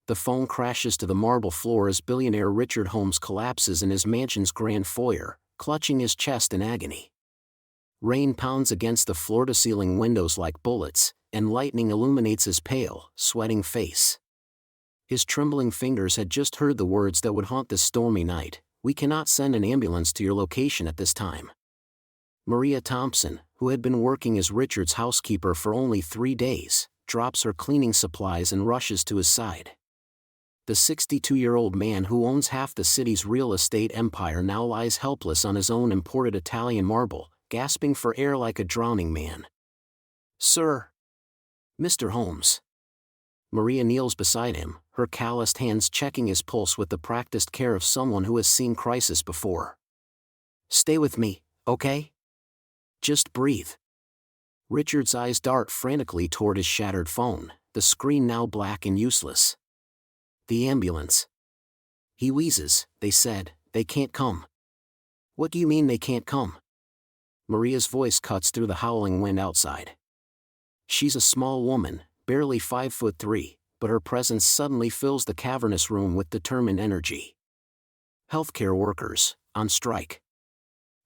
The phone crashes to the marble floor as billionaire Richard Holmes collapses in his mansion's grand foyer, clutching his chest in agony. Rain pounds against the floor-to-ceiling windows like bullets, and lightning illuminates his pale, sweating face. His trembling fingers had just heard the words that would haunt this stormy night: "We cannot send an ambulance to your location at this time." Maria Thompson, who had been working as Richard's housekeeper for only 3 days, drops her cleaning supplies and rushes to his side. The 62-year-old man who owns half the city's real estate empire now lies helpless on his own imported Italian marble, gasping for air like a drowning man. "Sir." "Mr. Holmes." Maria kneels beside him, her calloused hands checking his pulse with the practiced care of someone who has seen crisis before. "Stay with me, okay? Just breathe." Richard's eyes dart frantically toward his shattered phone, the screen now black and useless. "The ambulance." He wheezes. "They said, they can't come." "What do you mean they can't come?" Maria's voice cuts through the howling wind outside. She's a small woman, barely 5'3", but her presence suddenly fills the cavernous room with determined energy. "Healthcare workers, on strike."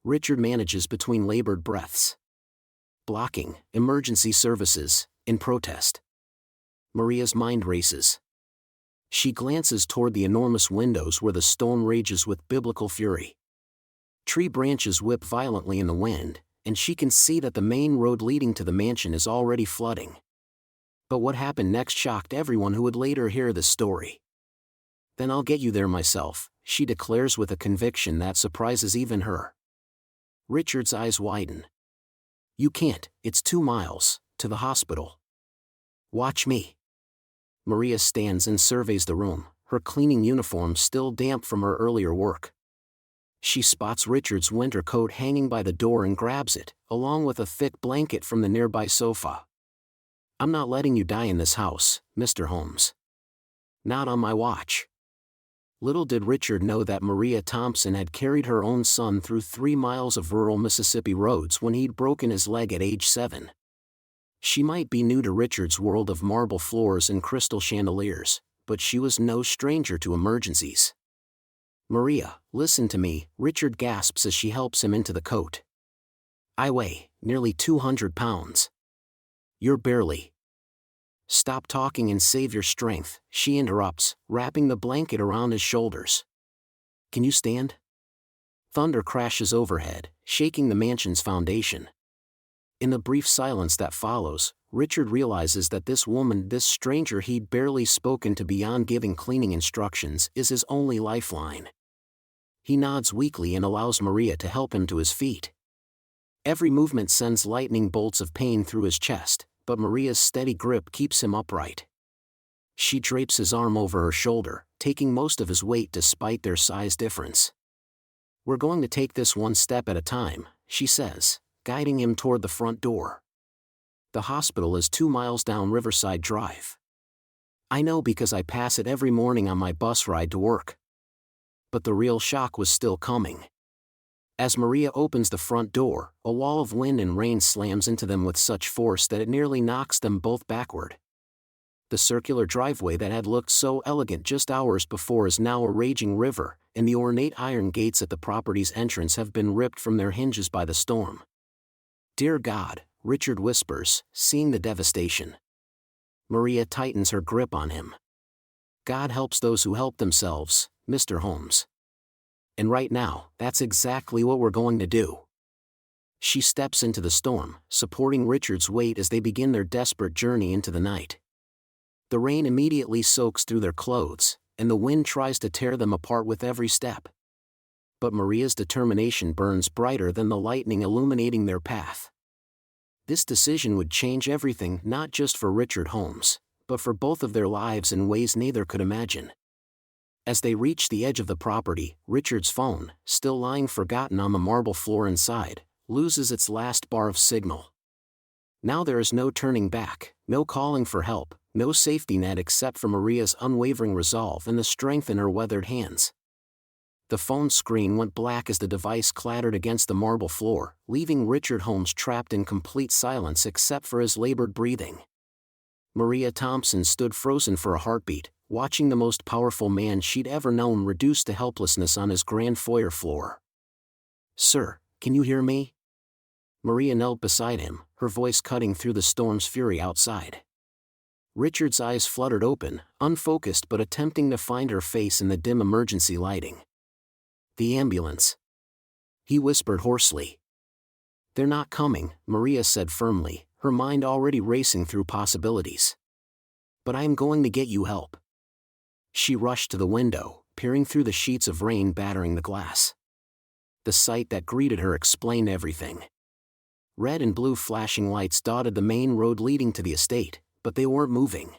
Richard manages between labored breaths. "Blocking, emergency services, in protest." Maria's mind races. She glances toward the enormous windows where the storm rages with biblical fury. Tree branches whip violently in the wind, and she can see that the main road leading to the mansion is already flooding. But what happened next shocked everyone who would later hear this story. "Then I'll get you there myself," she declares with a conviction that surprises even her. Richard's eyes widen. "You can't, it's 2 miles, to the hospital." "Watch me." Maria stands and surveys the room, her cleaning uniform still damp from her earlier work. She spots Richard's winter coat hanging by the door and grabs it, along with a thick blanket from the nearby sofa. "I'm not letting you die in this house, Mr. Holmes. Not on my watch." Little did Richard know that Maria Thompson had carried her own son through 3 miles of rural Mississippi roads when he'd broken his leg at age 7. She might be new to Richard's world of marble floors and crystal chandeliers, but she was no stranger to emergencies. "Maria, listen to me," Richard gasps as she helps him into the coat. "I weigh nearly 200 pounds. You're barely." "Stop talking and save your strength," she interrupts, wrapping the blanket around his shoulders. "Can you stand?" Thunder crashes overhead, shaking the mansion's foundation. In the brief silence that follows, Richard realizes that this woman, this stranger he'd barely spoken to beyond giving cleaning instructions, is his only lifeline. He nods weakly and allows Maria to help him to his feet. Every movement sends lightning bolts of pain through his chest, but Maria's steady grip keeps him upright. She drapes his arm over her shoulder, taking most of his weight despite their size difference. "We're going to take this one step at a time," she says, guiding him toward the front door. "The hospital is 2 miles down Riverside Drive. I know because I pass it every morning on my bus ride to work." But the real shock was still coming. As Maria opens the front door, a wall of wind and rain slams into them with such force that it nearly knocks them both backward. The circular driveway that had looked so elegant just hours before is now a raging river, and the ornate iron gates at the property's entrance have been ripped from their hinges by the storm. "Dear God," Richard whispers, seeing the devastation. Maria tightens her grip on him. "God helps those who help themselves, Mr. Holmes. And right now, that's exactly what we're going to do." She steps into the storm, supporting Richard's weight as they begin their desperate journey into the night. The rain immediately soaks through their clothes, and the wind tries to tear them apart with every step. But Maria's determination burns brighter than the lightning illuminating their path. This decision would change everything, not just for Richard Holmes, but for both of their lives in ways neither could imagine. As they reach the edge of the property, Richard's phone, still lying forgotten on the marble floor inside, loses its last bar of signal. Now there is no turning back, no calling for help, no safety net except for Maria's unwavering resolve and the strength in her weathered hands. The phone screen went black as the device clattered against the marble floor, leaving Richard Holmes trapped in complete silence except for his labored breathing. Maria Thompson stood frozen for a heartbeat, watching the most powerful man she'd ever known reduced to helplessness on his grand foyer floor. "Sir, can you hear me?" Maria knelt beside him, her voice cutting through the storm's fury outside. Richard's eyes fluttered open, unfocused but attempting to find her face in the dim emergency lighting. "The ambulance," he whispered hoarsely. "They're not coming," Maria said firmly, her mind already racing through possibilities. "But I am going to get you help." She rushed to the window, peering through the sheets of rain battering the glass. The sight that greeted her explained everything. Red and blue flashing lights dotted the main road leading to the estate, but they weren't moving.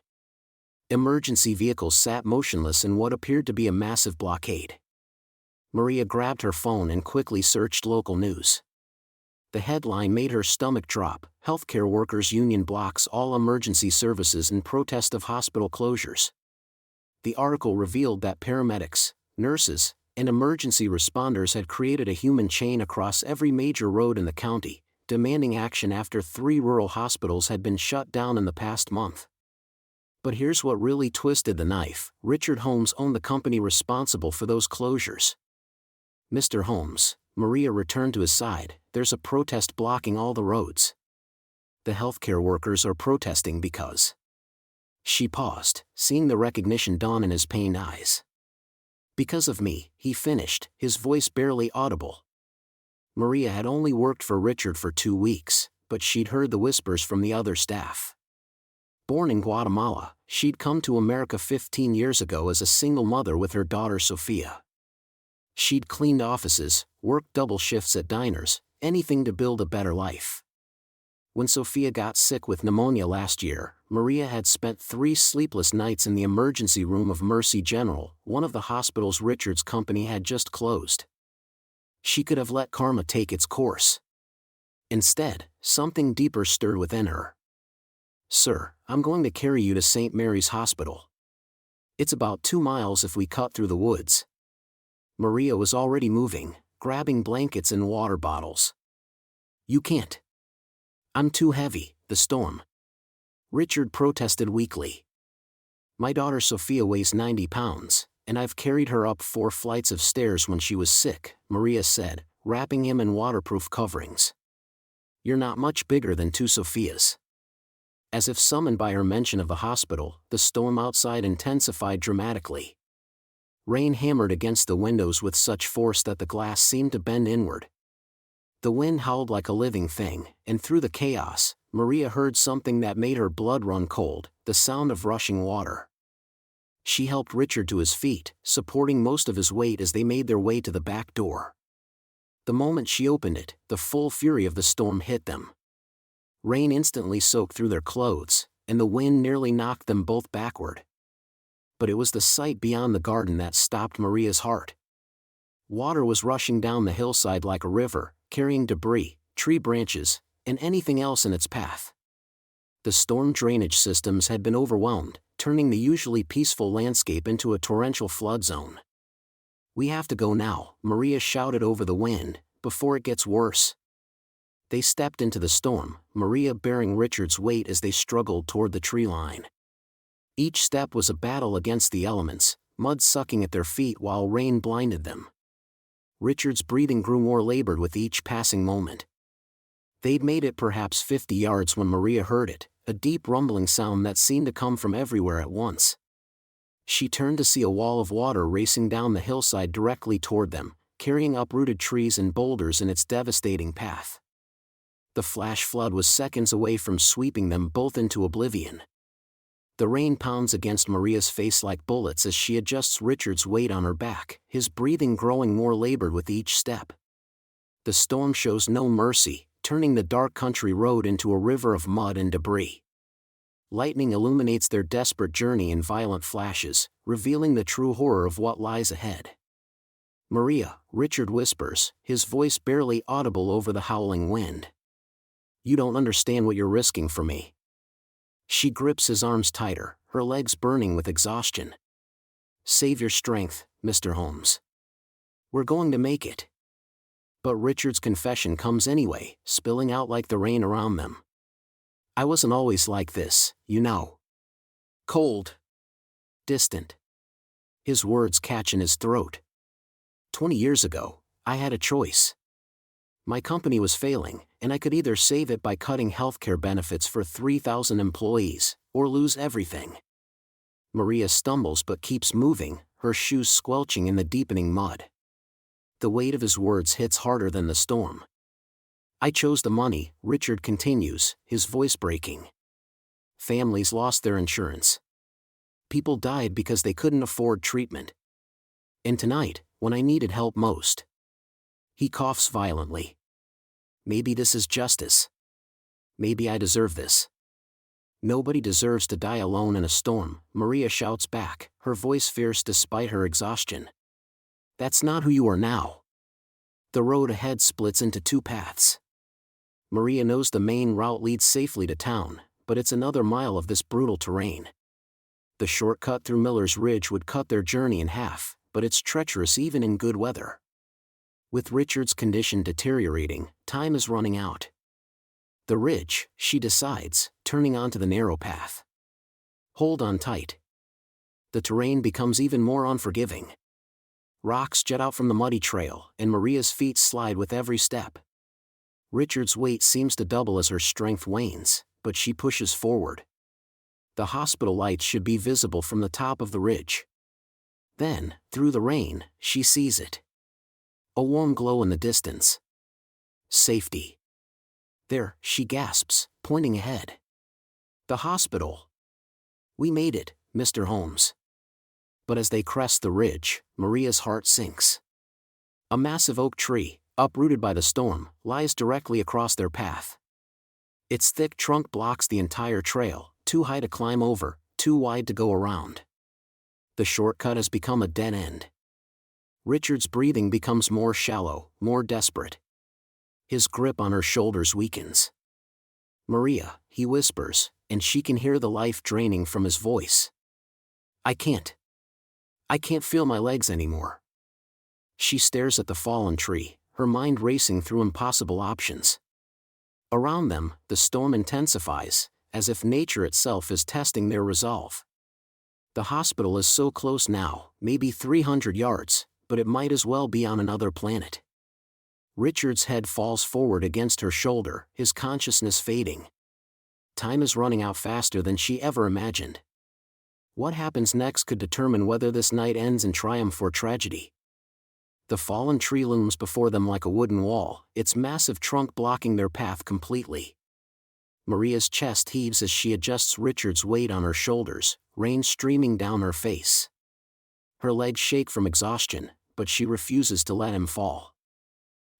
Emergency vehicles sat motionless in what appeared to be a massive blockade. Maria grabbed her phone and quickly searched local news. The headline made her stomach drop: "Healthcare Workers Union blocks all emergency services in protest of hospital closures." The article revealed that paramedics, nurses, and emergency responders had created a human chain across every major road in the county, demanding action after 3 rural hospitals had been shut down in the past month. But here's what really twisted the knife: Richard Holmes owned the company responsible for those closures. "Mr. Holmes," Maria returned to his side, "there's a protest blocking all the roads. The healthcare workers are protesting because..." She paused, seeing the recognition dawn in his pained eyes. "Because of me," he finished, his voice barely audible. Maria had only worked for Richard for 2 weeks, but she'd heard the whispers from the other staff. Born in Guatemala, she'd come to America 15 years ago as a single mother with her daughter Sophia. She'd cleaned offices, worked double shifts at diners, anything to build a better life. When Sophia got sick with pneumonia last year, Maria had spent 3 sleepless nights in the emergency room of Mercy General, one of the hospitals Richard's company had just closed. She could have let karma take its course. Instead, something deeper stirred within her. "Sir, I'm going to carry you to St. Mary's Hospital. It's about 2 miles if we cut through the woods." Maria was already moving, grabbing blankets and water bottles. "You can't. I'm too heavy, the storm." Richard protested weakly. "My daughter Sophia weighs 90 pounds, and I've carried her up 4 flights of stairs when she was sick," Maria said, wrapping him in waterproof coverings. "You're not much bigger than 2 Sophias." As if summoned by her mention of the hospital, the storm outside intensified dramatically. Rain hammered against the windows with such force that the glass seemed to bend inward. The wind howled like a living thing, and through the chaos, Maria heard something that made her blood run cold: the sound of rushing water. She helped Richard to his feet, supporting most of his weight as they made their way to the back door. The moment she opened it, the full fury of the storm hit them. Rain instantly soaked through their clothes, and the wind nearly knocked them both backward. But it was the sight beyond the garden that stopped Maria's heart. Water was rushing down the hillside like a river, carrying debris, tree branches, and anything else in its path. The storm drainage systems had been overwhelmed, turning the usually peaceful landscape into a torrential flood zone. "We have to go now," Maria shouted over the wind, "before it gets worse." They stepped into the storm, Maria bearing Richard's weight as they struggled toward the tree line. Each step was a battle against the elements, mud sucking at their feet while rain blinded them. Richard's breathing grew more labored with each passing moment. They'd made it perhaps 50 yards when Maria heard it, a deep rumbling sound that seemed to come from everywhere at once. She turned to see a wall of water racing down the hillside directly toward them, carrying uprooted trees and boulders in its devastating path. The flash flood was seconds away from sweeping them both into oblivion. The rain pounds against Maria's face like bullets as she adjusts Richard's weight on her back, his breathing growing more labored with each step. The storm shows no mercy, turning the dark country road into a river of mud and debris. Lightning illuminates their desperate journey in violent flashes, revealing the true horror of what lies ahead. "Maria," Richard whispers, his voice barely audible over the howling wind. "You don't understand what you're risking for me." She grips his arms tighter, her legs burning with exhaustion. "Save your strength, Mr. Holmes. We're going to make it." But Richard's confession comes anyway, spilling out like the rain around them. "I wasn't always like this, you know. Cold. distant. His words catch in his throat. 20 years ago, I had a choice. My company was failing, and I could either save it by cutting healthcare benefits for 3,000 employees, or lose everything. Maria stumbles but keeps moving, her shoes squelching in the deepening mud. The weight of his words hits harder than the storm. I chose the money, Richard continues, his voice breaking. Families lost their insurance. People died because they couldn't afford treatment. And tonight, when I needed help most. He coughs violently. Maybe this is justice. Maybe I deserve this. Nobody deserves to die alone in a storm, Maria shouts back, her voice fierce despite her exhaustion. That's not who you are now. The road ahead splits into two paths. Maria knows the main route leads safely to town, but it's another mile of this brutal terrain. The shortcut through Miller's Ridge would cut their journey in half, but it's treacherous even in good weather. With Richard's condition deteriorating, time is running out. The ridge, she decides, turning onto the narrow path. Hold on tight. The terrain becomes even more unforgiving. Rocks jut out from the muddy trail, and Maria's feet slide with every step. Richard's weight seems to double as her strength wanes, but she pushes forward. The hospital lights should be visible from the top of the ridge. Then, through the rain, she sees it. A warm glow in the distance. Safety. There, she gasps, pointing ahead. The hospital. We made it, Mr. Holmes. But as they crest the ridge, Maria's heart sinks. A massive oak tree, uprooted by the storm, lies directly across their path. Its thick trunk blocks the entire trail, too high to climb over, too wide to go around. The shortcut has become a dead end. Richard's breathing becomes more shallow, more desperate. His grip on her shoulders weakens. Maria, he whispers, and she can hear the life draining from his voice. I can't feel my legs anymore. She stares at the fallen tree, her mind racing through impossible options. Around them, the storm intensifies, as if nature itself is testing their resolve. The hospital is so close now, maybe 300 yards, but it might as well be on another planet. Richard's head falls forward against her shoulder, his consciousness fading. Time is running out faster than she ever imagined. What happens next could determine whether this night ends in triumph or tragedy. The fallen tree looms before them like a wooden wall, its massive trunk blocking their path completely. Maria's chest heaves as she adjusts Richard's weight on her shoulders, rain streaming down her face. Her legs shake from exhaustion, but she refuses to let him fall.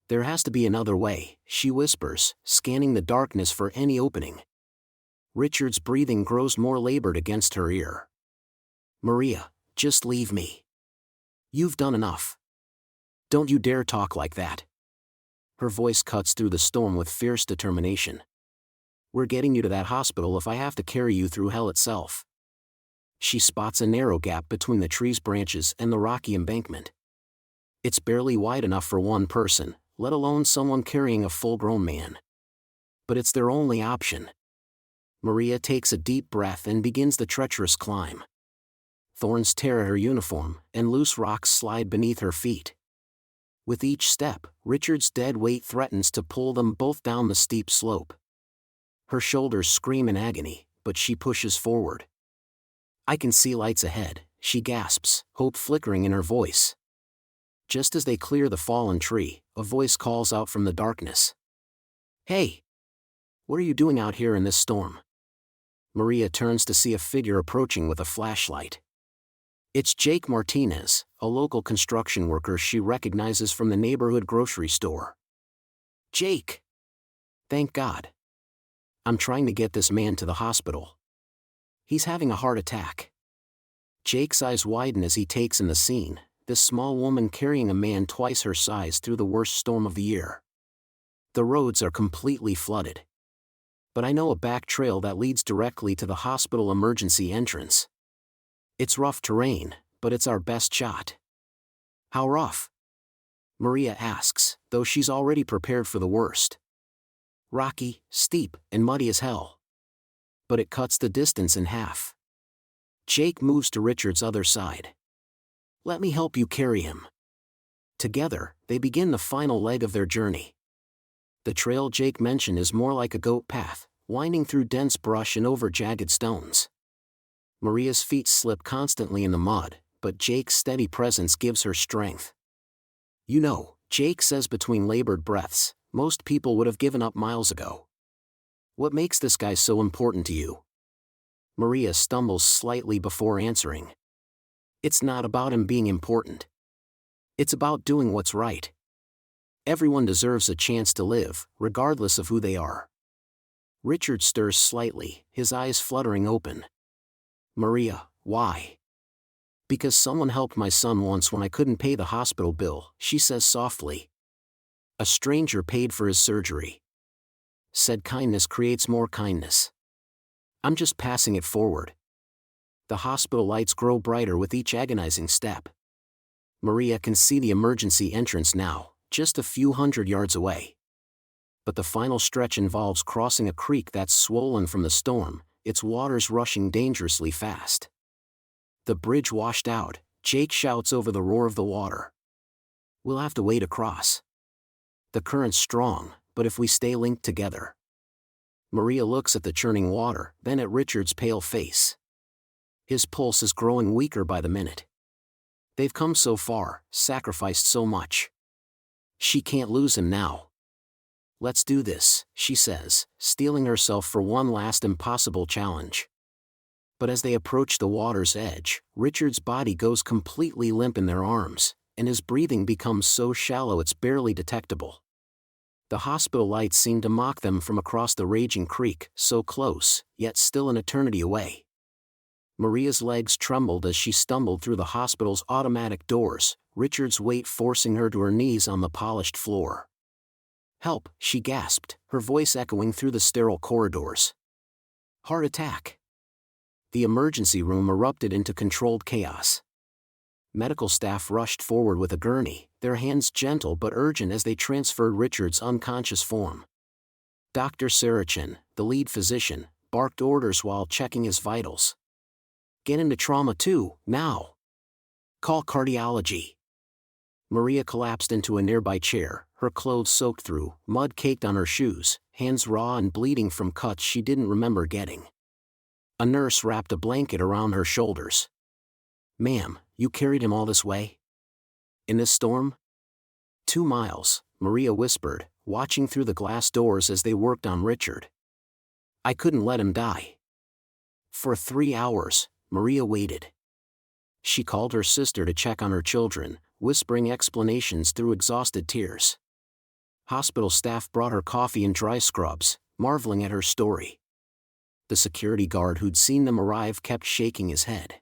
There has to be another way, she whispers, scanning the darkness for any opening. Richard's breathing grows more labored against her ear. Maria, just leave me. You've done enough. Don't you dare talk like that. Her voice cuts through the storm with fierce determination. We're getting you to that hospital if I have to carry you through hell itself. She spots a narrow gap between the tree's branches and the rocky embankment. It's barely wide enough for one person, let alone someone carrying a full-grown man. But it's their only option. Maria takes a deep breath and begins the treacherous climb. Thorns tear at her uniform, and loose rocks slide beneath her feet. With each step, Richard's dead weight threatens to pull them both down the steep slope. Her shoulders scream in agony, but she pushes forward. I can see lights ahead, she gasps, hope flickering in her voice. Just as they clear the fallen tree, a voice calls out from the darkness. Hey! What are you doing out here in this storm? Maria turns to see a figure approaching with a flashlight. It's Jake Martinez, a local construction worker she recognizes from the neighborhood grocery store. Jake! Thank God. I'm trying to get this man to the hospital. He's having a heart attack. Jake's eyes widen as he takes in the scene, this small woman carrying a man twice her size through the worst storm of the year. The roads are completely flooded. But I know a back trail that leads directly to the hospital emergency entrance. It's rough terrain, but it's our best shot. How rough? Maria asks, though she's already prepared for the worst. Rocky, steep, and muddy as hell. But it cuts the distance in half. Jake moves to Richard's other side. Let me help you carry him. Together, they begin the final leg of their journey. The trail Jake mentioned is more like a goat path, winding through dense brush and over jagged stones. Maria's feet slip constantly in the mud, but Jake's steady presence gives her strength. You know, Jake says between labored breaths, most people would have given up miles ago. What makes this guy so important to you? Maria stumbles slightly before answering. It's not about him being important. It's about doing what's right. Everyone deserves a chance to live, regardless of who they are. Richard stirs slightly, his eyes fluttering open. Maria, why? Because someone helped my son once when I couldn't pay the hospital bill, she says softly. A stranger paid for his surgery. Said kindness creates more kindness. I'm just passing it forward. The hospital lights grow brighter with each agonizing step. Maria can see the emergency entrance now, just a few hundred yards away. But the final stretch involves crossing a creek that's swollen from the storm, its waters rushing dangerously fast. The bridge washed out, Jake shouts over the roar of the water. We'll have to wade across. The current's strong, but if we stay linked together. Maria looks at the churning water, then at Richard's pale face. His pulse is growing weaker by the minute. They've come so far, sacrificed so much. She can't lose him now. Let's do this, she says, steeling herself for one last impossible challenge. But as they approach the water's edge, Richard's body goes completely limp in their arms, and his breathing becomes so shallow it's barely detectable. The hospital lights seem to mock them from across the raging creek, so close, yet still an eternity away. Maria's legs trembled as she stumbled through the hospital's automatic doors, Richard's weight forcing her to her knees on the polished floor. Help, she gasped, her voice echoing through the sterile corridors. Heart attack. The emergency room erupted into controlled chaos. Medical staff rushed forward with a gurney, their hands gentle but urgent as they transferred Richard's unconscious form. Dr. Sarachin, the lead physician, barked orders while checking his vitals. Get into trauma too, now. Call cardiology. Maria collapsed into a nearby chair, her clothes soaked through, mud caked on her shoes, hands raw and bleeding from cuts she didn't remember getting. A nurse wrapped a blanket around her shoulders. Ma'am, you carried him all this way? In this storm? 2 miles, Maria whispered, watching through the glass doors as they worked on Richard. I couldn't let him die. For 3 hours, Maria waited. She called her sister to check on her children, whispering explanations through exhausted tears. Hospital staff brought her coffee and dry scrubs, marveling at her story. The security guard who'd seen them arrive kept shaking his head.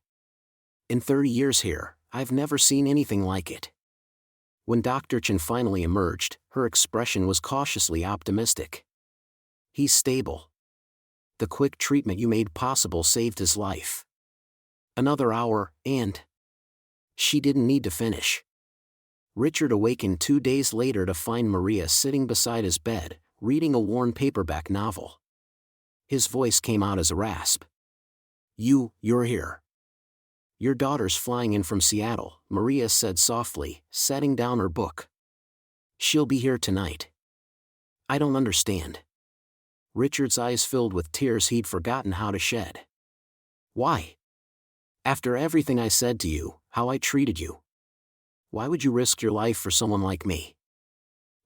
In 30 years here, I've never seen anything like it. When Dr. Chen finally emerged, her expression was cautiously optimistic. He's stable. The quick treatment you made possible saved his life. Another hour, and... She didn't need to finish. Richard awakened 2 days later to find Maria sitting beside his bed, reading a worn paperback novel. His voice came out as a rasp. You're here. Your daughter's flying in from Seattle, Maria said softly, setting down her book. She'll be here tonight. I don't understand. Richard's eyes filled with tears he'd forgotten how to shed. Why? After everything I said to you, how I treated you. Why would you risk your life for someone like me?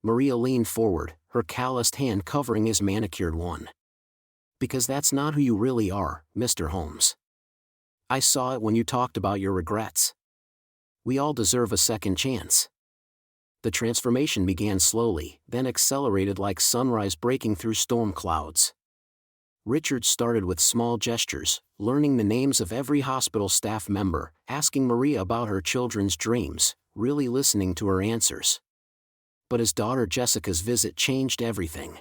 Maria leaned forward, her calloused hand covering his manicured one. Because that's not who you really are, Mr. Holmes. I saw it when you talked about your regrets. We all deserve a second chance. The transformation began slowly, then accelerated like sunrise breaking through storm clouds. Richard started with small gestures, learning the names of every hospital staff member, asking Maria about her children's dreams, really listening to her answers. But his daughter Jessica's visit changed everything.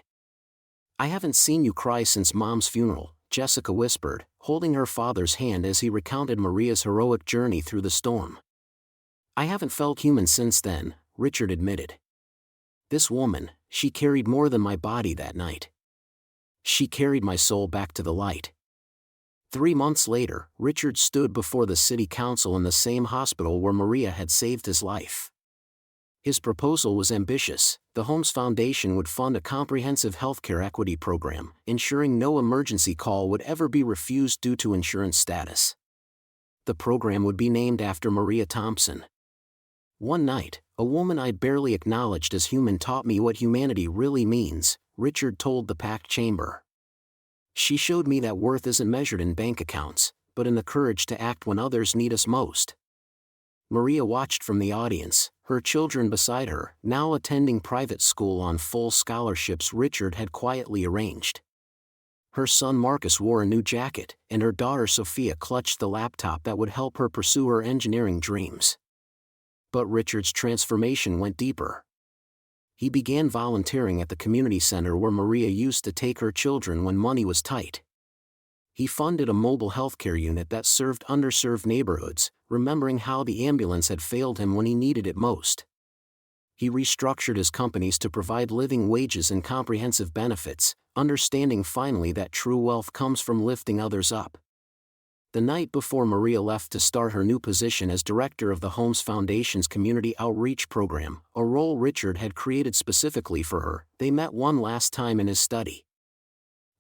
I haven't seen you cry since Mom's funeral, Jessica whispered, holding her father's hand as he recounted Maria's heroic journey through the storm. I haven't felt human since then, Richard admitted. This woman, she carried more than my body that night. She carried my soul back to the light. 3 months later, Richard stood before the city council in the same hospital where Maria had saved his life. His proposal was ambitious. The Holmes Foundation would fund a comprehensive healthcare equity program, ensuring no emergency call would ever be refused due to insurance status. The program would be named after Maria Thompson. "One night, a woman I'd barely acknowledged as human taught me what humanity really means," Richard told the packed chamber. "She showed me that worth isn't measured in bank accounts, but in the courage to act when others need us most." Maria watched from the audience, her children beside her, now attending private school on full scholarships Richard had quietly arranged. Her son Marcus wore a new jacket, and her daughter Sophia clutched the laptop that would help her pursue her engineering dreams. But Richard's transformation went deeper. He began volunteering at the community center where Maria used to take her children when money was tight. He funded a mobile healthcare unit that served underserved neighborhoods, remembering how the ambulance had failed him when he needed it most. He restructured his companies to provide living wages and comprehensive benefits, understanding finally that true wealth comes from lifting others up. The night before Maria left to start her new position as director of the Holmes Foundation's Community Outreach Program, a role Richard had created specifically for her, they met one last time in his study.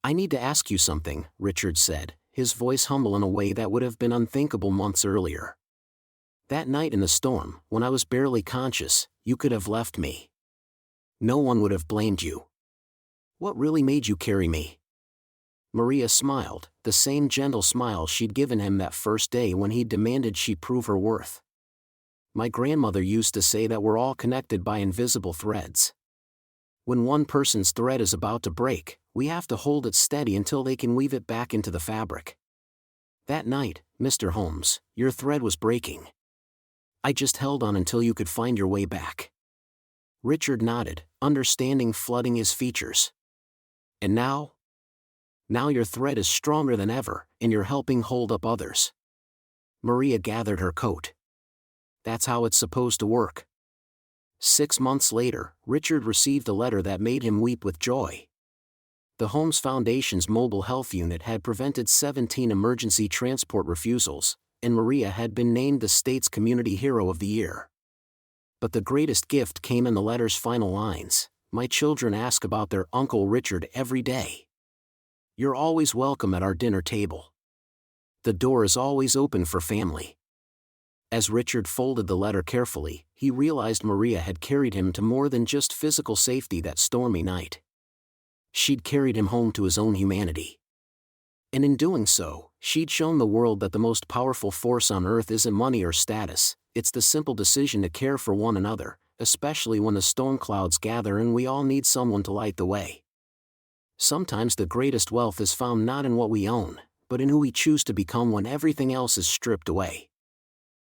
"I need to ask you something," Richard said, his voice humble in a way that would have been unthinkable months earlier. "That night in the storm, when I was barely conscious, you could have left me. No one would have blamed you. What really made you carry me?" Maria smiled, the same gentle smile she'd given him that first day when he demanded she prove her worth. "My grandmother used to say that we're all connected by invisible threads. When one person's thread is about to break, we have to hold it steady until they can weave it back into the fabric. That night, Mr. Holmes, your thread was breaking. I just held on until you could find your way back." Richard nodded, understanding flooding his features. "And now? Now your thread is stronger than ever, and you're helping hold up others." Maria gathered her coat. "That's how it's supposed to work." 6 months later, Richard received a letter that made him weep with joy. The Holmes Foundation's mobile health unit had prevented 17 emergency transport refusals, and Maria had been named the state's Community Hero of the Year. But the greatest gift came in the letter's final lines: "My children ask about their Uncle Richard every day. You're always welcome at our dinner table. The door is always open for family." As Richard folded the letter carefully, he realized Maria had carried him to more than just physical safety that stormy night. She'd carried him home to his own humanity. And in doing so, she'd shown the world that the most powerful force on earth isn't money or status, it's the simple decision to care for one another, especially when the storm clouds gather and we all need someone to light the way. Sometimes the greatest wealth is found not in what we own, but in who we choose to become when everything else is stripped away.